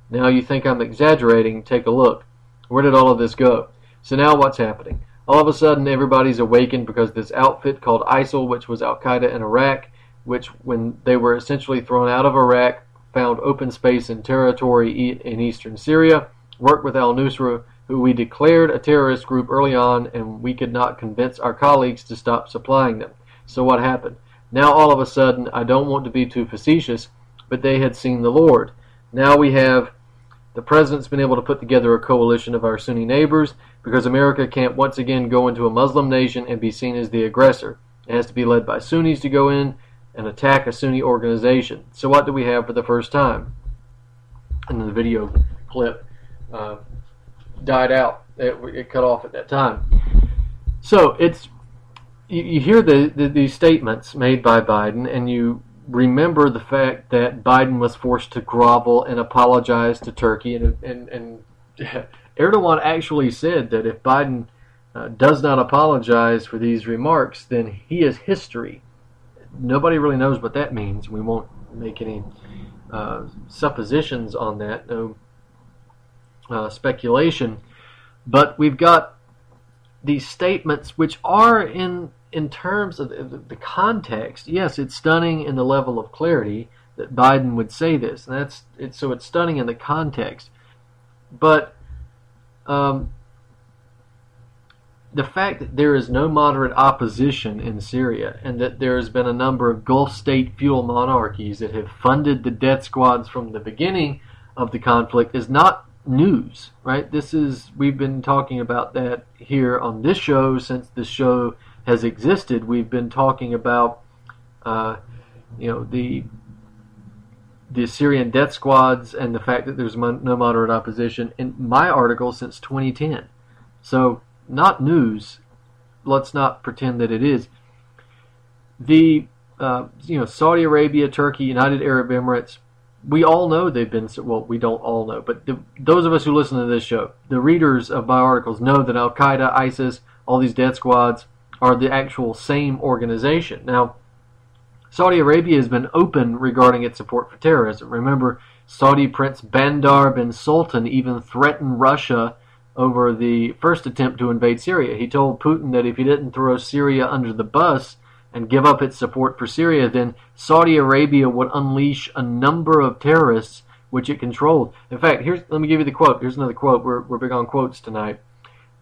Now you think I'm exaggerating, take a look. Where did all of this go? So now what's happening? All of a sudden everybody's awakened because this outfit called ISIL, which was al-Qaeda in Iraq, which when they were essentially thrown out of Iraq, found open space and territory in eastern Syria, worked with al-Nusra, who we declared a terrorist group early on, and we could not convince our colleagues to stop supplying them. So what happened? Now all of a sudden, I don't want to be too facetious, but they had seen the Lord. Now we have the president's been able to put together a coalition of our Sunni neighbors because America can't once again go into a Muslim nation and be seen as the aggressor. It has to be led by Sunnis to go in and attack a Sunni organization. So what do we have for the first time? And the video clip died out. It cut off at that time. So you hear these statements made by Biden, and you remember the fact that Biden was forced to grovel and apologize to Turkey, and Erdogan actually said that if Biden does not apologize for these remarks, then he is history. Nobody really knows what that means. We won't make any suppositions on that, no speculation. But we've got these statements which are in terms of the context. Yes, it's stunning in the level of clarity that Biden would say this, and so it's stunning in the context. But the fact that there is no moderate opposition in Syria and that there has been a number of Gulf state feudal monarchies that have funded the death squads from the beginning of the conflict is not news, right? We've been talking about that here on this show since this show has existed. We've been talking about the Syrian death squads and the fact that there's no moderate opposition in my article since 2010. So not news. Let's not pretend that it is. The Saudi Arabia, Turkey, United Arab Emirates, we all know they've been, well, we don't all know, but those of us who listen to this show, the readers of my articles know that Al-Qaeda, ISIS, all these death squads are the actual same organization. Now, Saudi Arabia has been open regarding its support for terrorism. Remember, Saudi Prince Bandar bin Sultan even threatened Russia over the first attempt to invade Syria. He told Putin that if he didn't throw Syria under the bus and give up its support for Syria, then Saudi Arabia would unleash a number of terrorists which it controlled. In fact, let me give you the quote. Here's another quote. We're big on quotes tonight.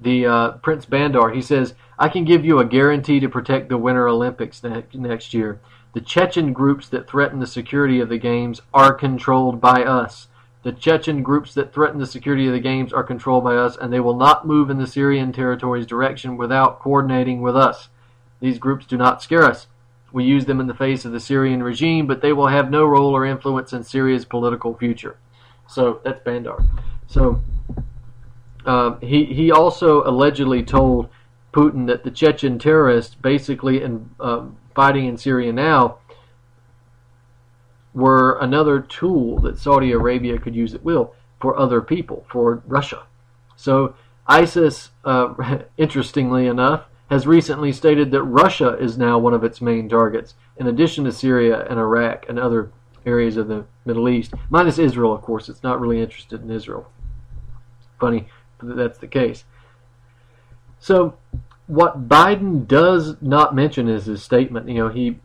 The Prince Bandar, he says, "I can give you a guarantee to protect the Winter Olympics next year. The Chechen groups that threaten the security of the games are controlled by us. The Chechen groups that threaten the security of the games are controlled by us, and they will not move in the Syrian territory's direction without coordinating with us. These groups do not scare us. We use them in the face of the Syrian regime, but they will have no role or influence in Syria's political future." So that's Bandar. So he also allegedly told Putin that the Chechen terrorists basically fighting in Syria now were another tool that Saudi Arabia could use at will for other people, for Russia. So ISIS, interestingly enough, has recently stated that Russia is now one of its main targets, in addition to Syria and Iraq and other areas of the Middle East. Minus Israel, of course. It's not really interested in Israel. Funny that that's the case. So what Biden does not mention is his statement. He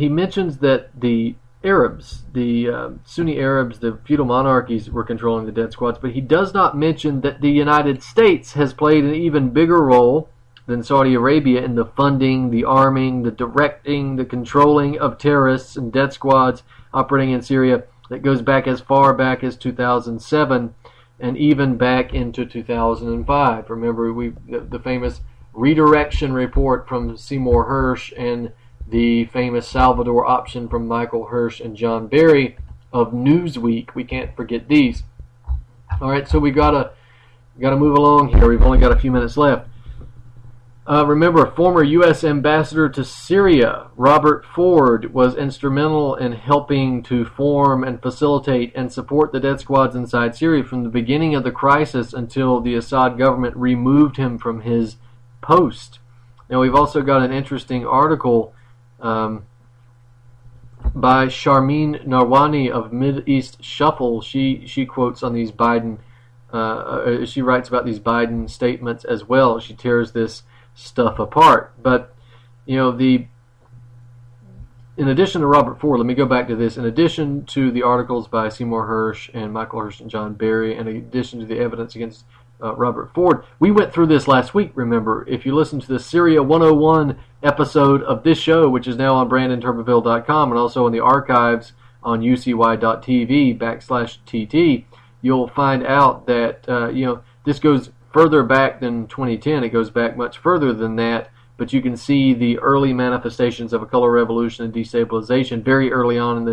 mentions that the Arabs, the Sunni Arabs, the feudal monarchies were controlling the death squads, but he does not mention that the United States has played an even bigger role than Saudi Arabia in the funding, the arming, the directing, the controlling of terrorists and death squads operating in Syria that goes back as far back as 2007 and even back into 2005. Remember the famous redirection report from Seymour Hersh and the famous Salvador option from Michael Hirsch and John Barry of Newsweek. We can't forget these. All right, so we gotta move along here. We've only got a few minutes left. Remember, former U.S. ambassador to Syria, Robert Ford, was instrumental in helping to form and facilitate and support the death squads inside Syria from the beginning of the crisis until the Assad government removed him from his post. Now, we've also got an interesting article by Sharmeen Narwani of Mideast Shuffle. She quotes on these Biden. She writes about these Biden statements as well. She tears this stuff apart. But in addition to Robert Ford, let me go back to this. In addition to the articles by Seymour Hersh and Michael Hirsch and John Barry, and in addition to the evidence against Robert Ford, we went through this last week. Remember, if you listen to the Syria 101 episode of this show, which is now on BrandonTurbeville.com and also in the archives on ucy.tv/TT, you'll find out that this goes further back than 2010. It goes back much further than that, but you can see the early manifestations of a color revolution and destabilization very early on in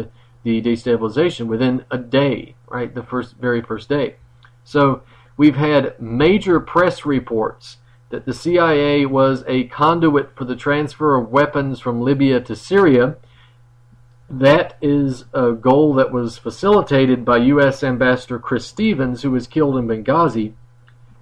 the destabilization within a day, right? The very first day. So we've had major press reports that the CIA was a conduit for the transfer of weapons from Libya to Syria. That is a goal that was facilitated by U.S. Ambassador Chris Stevens, who was killed in Benghazi.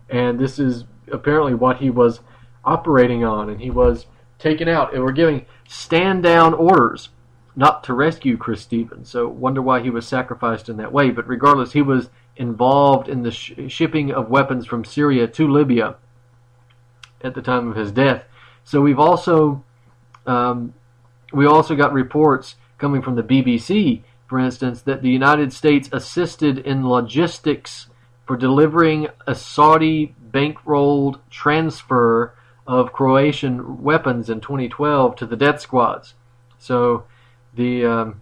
And this is apparently what he was operating on, and he was taken out. And we're giving stand-down orders not to rescue Chris Stevens. So wonder why he was sacrificed in that way. But regardless, he was involved in the shipping of weapons from Syria to Libya at the time of his death. So we also got reports coming from the BBC, for instance, that the United States assisted in logistics for delivering a Saudi bankrolled transfer of Croatian weapons in 2012 to the death squads. So the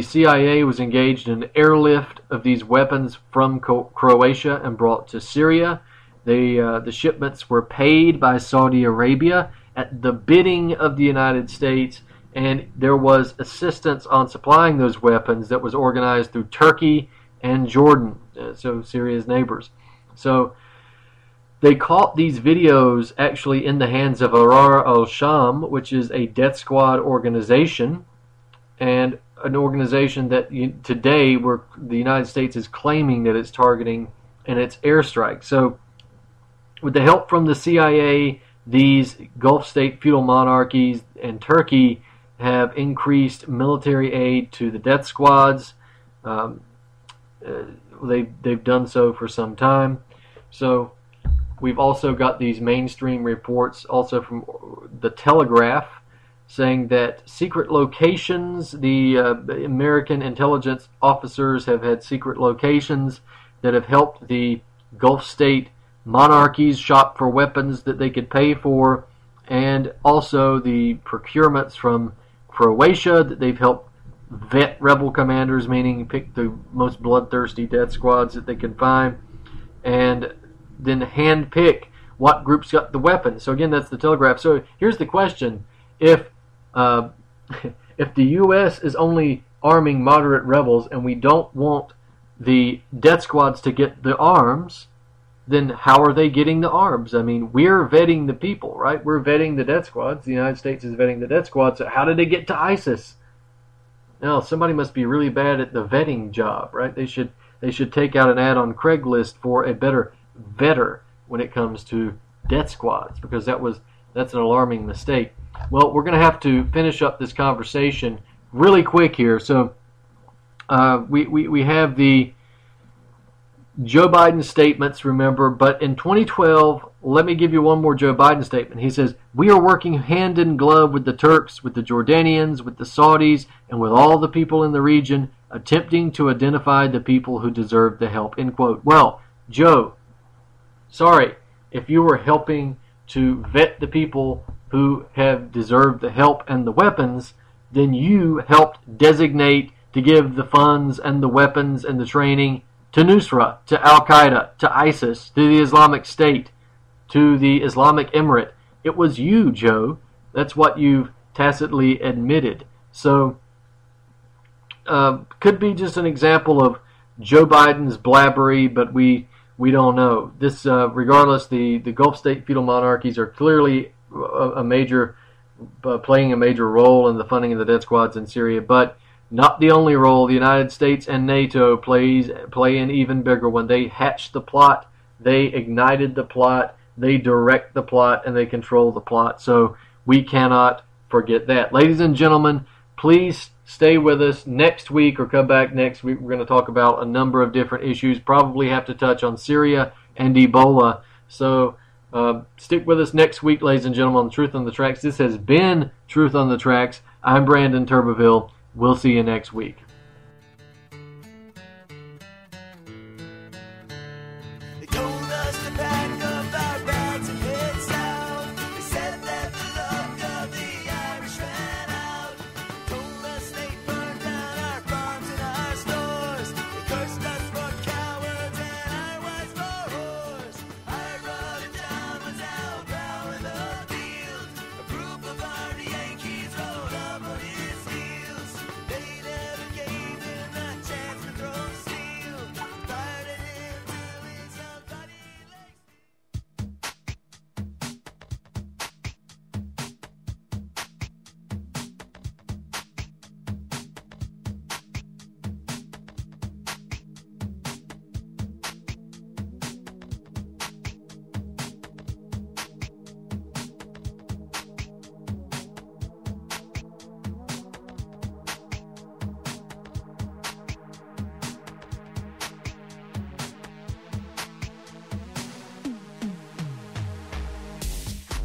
CIA was engaged in an airlift of these weapons from Croatia and brought to Syria. The shipments were paid by Saudi Arabia at the bidding of the United States, and there was assistance on supplying those weapons that was organized through Turkey and Jordan, so Syria's neighbors. So they caught these videos actually in the hands of Arar al-Sham, which is a death squad organization, and an organization that today the United States is claiming that it's targeting in its airstrike. So with the help from the CIA, these Gulf state feudal monarchies and Turkey have increased military aid to the death squads. They've done so for some time. So we've also got these mainstream reports also from the Telegraph saying that secret locations, the American intelligence officers have had secret locations that have helped the Gulf state monarchies shop for weapons that they could pay for, and also the procurements from Croatia that they've helped vet rebel commanders, meaning pick the most bloodthirsty death squads that they can find, and then handpick what groups got the weapons. So again, that's the Telegraph. So here's the question: if the U.S. is only arming moderate rebels, and we don't want the death squads to get the arms, then how are they getting the arms? I mean, we're vetting the people, right? We're vetting the death squads. The United States is vetting the death squads. So how did they get to ISIS? Now, somebody must be really bad at the vetting job, right? They should take out an ad on Craigslist for a better vetter when it comes to death squads, because that's an alarming mistake. Well, we're going to have to finish up this conversation really quick here. So we have the Joe Biden statements, remember, but in 2012, let me give you one more Joe Biden statement. He says, "We are working hand in glove with the Turks, with the Jordanians, with the Saudis, and with all the people in the region, attempting to identify the people who deserve the help," end quote. Well, Joe, sorry, if you were helping to vet the people who have deserved the help and the weapons, then you helped designate to give the funds and the weapons and the training to Nusra, to Al-Qaeda, to ISIS, to the Islamic State, to the Islamic Emirate. It was you, Joe. That's what you've tacitly admitted. So, could be just an example of Joe Biden's blabbery, but we don't know. This, regardless, the Gulf State feudal monarchies are clearly playing a major role in the funding of the death squads in Syria, but not the only role. The United States and NATO play an even bigger one. They hatched the plot, they ignited the plot, they direct the plot, and they control the plot. So we cannot forget that. Ladies and gentlemen, please stay with us next week or come back next week. We're going to talk about a number of different issues, probably have to touch on Syria and Ebola. So stick with us next week, ladies and gentlemen, on Truth on the Tracks. This has been Truth on the Tracks. I'm Brandon Turbeville. We'll see you next week. They told us to pack up our bags and head south. They said that the luck of the Irish ran out. Told us they burned down our farms and our stores. They cursed us for cowards and our wives for whores. Our brother John was out plowing the field. A group of armed Yankees rolled up on his heels. They never gave him a chance to throw steel. Fired at him till his young body lay.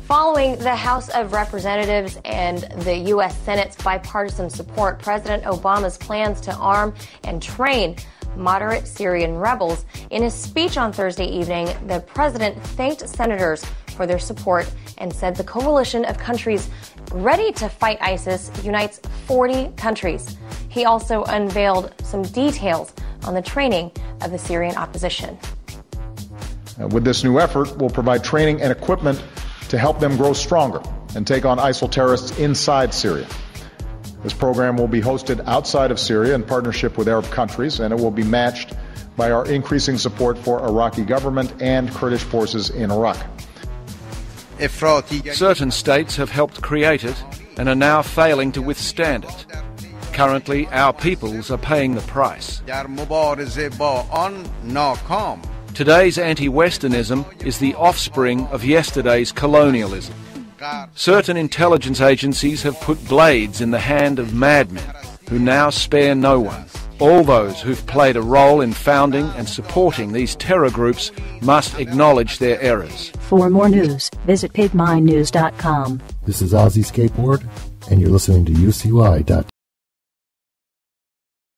Following the House of Representatives and the U.S. Senate's bipartisan support, President Obama's plans to arm and train moderate Syrian rebels, in his speech on Thursday evening, the president thanked senators for their support and said the coalition of countries ready to fight ISIS unites 40 countries. He also unveiled some details on the training of the Syrian opposition. With this new effort, we'll provide training and equipment to help them grow stronger and take on ISIL terrorists inside Syria. This program will be hosted outside of Syria in partnership with Arab countries, and it will be matched by our increasing support for Iraqi government and Kurdish forces in Iraq. Certain states have helped create it and are now failing to withstand it. Currently, our peoples are paying the price. Today's anti-Westernism is the offspring of yesterday's colonialism. Certain intelligence agencies have put blades in the hand of madmen who now spare no one. All those who've played a role in founding and supporting these terror groups must acknowledge their errors. For more news, visit pigminenews.com. This is Ozzy Skateboard, and you're listening to UCY.tv.